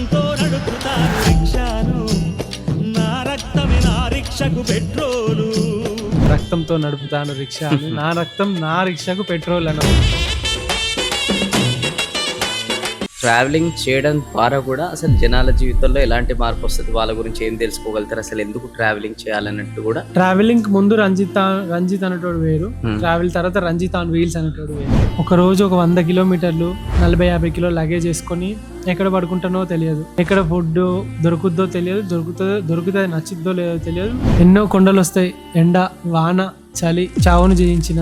రక్తంతో నడుపుతాను రిక్షాను, నా రక్తమే నా రిక్షకు పెట్రోలు. రక్తంతో నడుపుతాను రిక్షాను, నా రక్తం నా రిక్షాకు పెట్రోల్ అన్న. ట్రావెలింగ్ చేయడం ద్వారా కూడా అసలు జనాల జీవితంలో ఎలాంటి మార్పు వస్తుంది, వాళ్ళ గురించి ఏం తెలుసుకోగలుగుతారు, అసలు ఎందుకు ట్రావెలింగ్ చేయాలన్నట్టు కూడా. ట్రావెలింగ్ ముందు రంజిత్ అనేటోడు వేరు, ట్రావెల్ తర్వాత రంజిత్ ఆన్ వీల్స్ అనేటోడు వేరు. ఒక రోజు ఒక 100 కిలోమీటర్లు 40-50 కిలో లగేజ్ వేసుకొని ఎక్కడ పడుకుంటానో తెలియదు, ఎక్కడ ఫుడ్ దొరుకుద్దో తెలియదు, దొరుకుతుంది నచ్చిద్దో లేదో తెలియదు. ఎన్నో కొండలు వస్తాయి, ఎండ వాన చలి, చావును జయించిన,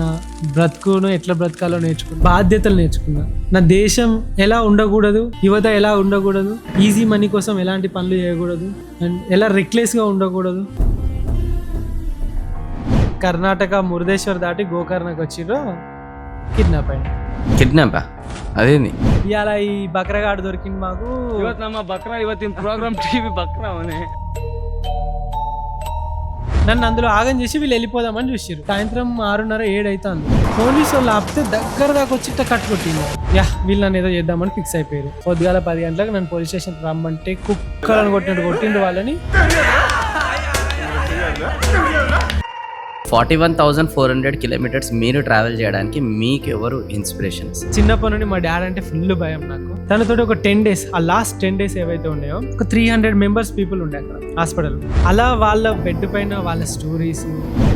బ్రతుకును ఎట్లా బ్రతకాలో నేర్చుకున్నా, బాధ్యతలు నేర్చుకున్నా. నా దేశం ఎలా ఉండకూడదు, యువత ఎలా ఉండకూడదు, ఈజీ మనీ కోసం ఎలాంటి పనులు చేయకూడదు, అండ్ ఎలా రెక్లెస్ గా ఉండకూడదు. కర్ణాటక మురుదేశ్వర్ దాటి గోకర్ణకు వచ్చిర్రు, కిడ్నాప్ అయింది. కిడ్నాపా? అదేంది? ఇవాళ ఈ బక్రగాడు దొరికింది మాకు. ಇವತ್ತು ನಮ್ಮ ಬಕ್ರಾ ಇವತ್ತಿನ ಪ್ರೋಗ್ರಾಮ್ ಟಿವಿ ಬಕ್ರಾ ಅವನೇ. నన్ను అందులో ఆగం చేసి వీళ్ళు వెళ్ళిపోదామని చూసారు. సాయంత్రం 6:30-7 అవుతుంది. పోలీసు వాళ్ళు ఆపితే దగ్గర దాకా వచ్చి కట్టుకొట్టింది. వీళ్ళు నన్ను ఏదో చేద్దామని ఫిక్స్ అయిపోయారు. పొద్దుగాల 10 గంటలకు నన్ను పోలీస్ స్టేషన్ రమ్మంటే కుక్కలను కొట్టిండు వాళ్ళని. 41,400 కిలోమీటర్స్ మీరు ట్రావెల్ చేయడానికి మీకు ఎవరు ఇన్స్పిరేషన్స్? చిన్నప్పటి నుండి మా డాడ్ అంటే ఫుల్ భయం నాకు. తనతో ఒక 10 days, ఆ లాస్ట్ 10 days ఏవైతే ఉన్నాయో, ఒక 300 మెంబర్స్ పీపుల్ ఉండే అక్కడ హాస్పిటల్. అలా వాళ్ళ బెడ్ పైన వాళ్ళ స్టోరీస్,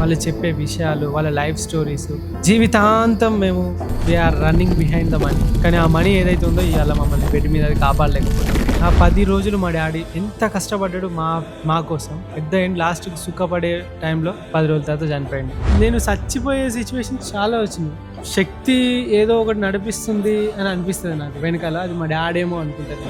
వాళ్ళు చెప్పే విషయాలు, వాళ్ళ లైఫ్ స్టోరీస్, జీవితాంతం మేము we are running behind the money. కానీ ఆ మనీ ఏదైతే ఉందో ఇవాళ మమ్మల్ని బెడ్ మీద కాపాడలేకపోతే. ఆ 10 రోజులు మా డాడీ ఎంత కష్టపడ్డాడు మా కోసం. పెద్ద ఎండ్ లాస్ట్ సుఖపడే టైంలో 10 రోజుల తర్వాత చనిపోయింది. నేను చచ్చిపోయే సిచ్యువేషన్ చాలా వచ్చింది. శక్తి ఏదో ఒకటి నడిపిస్తుంది అని అనిపిస్తుంది నాకు వెనకాల. అది మా డాడీ ఏమో అనుకుంటాను.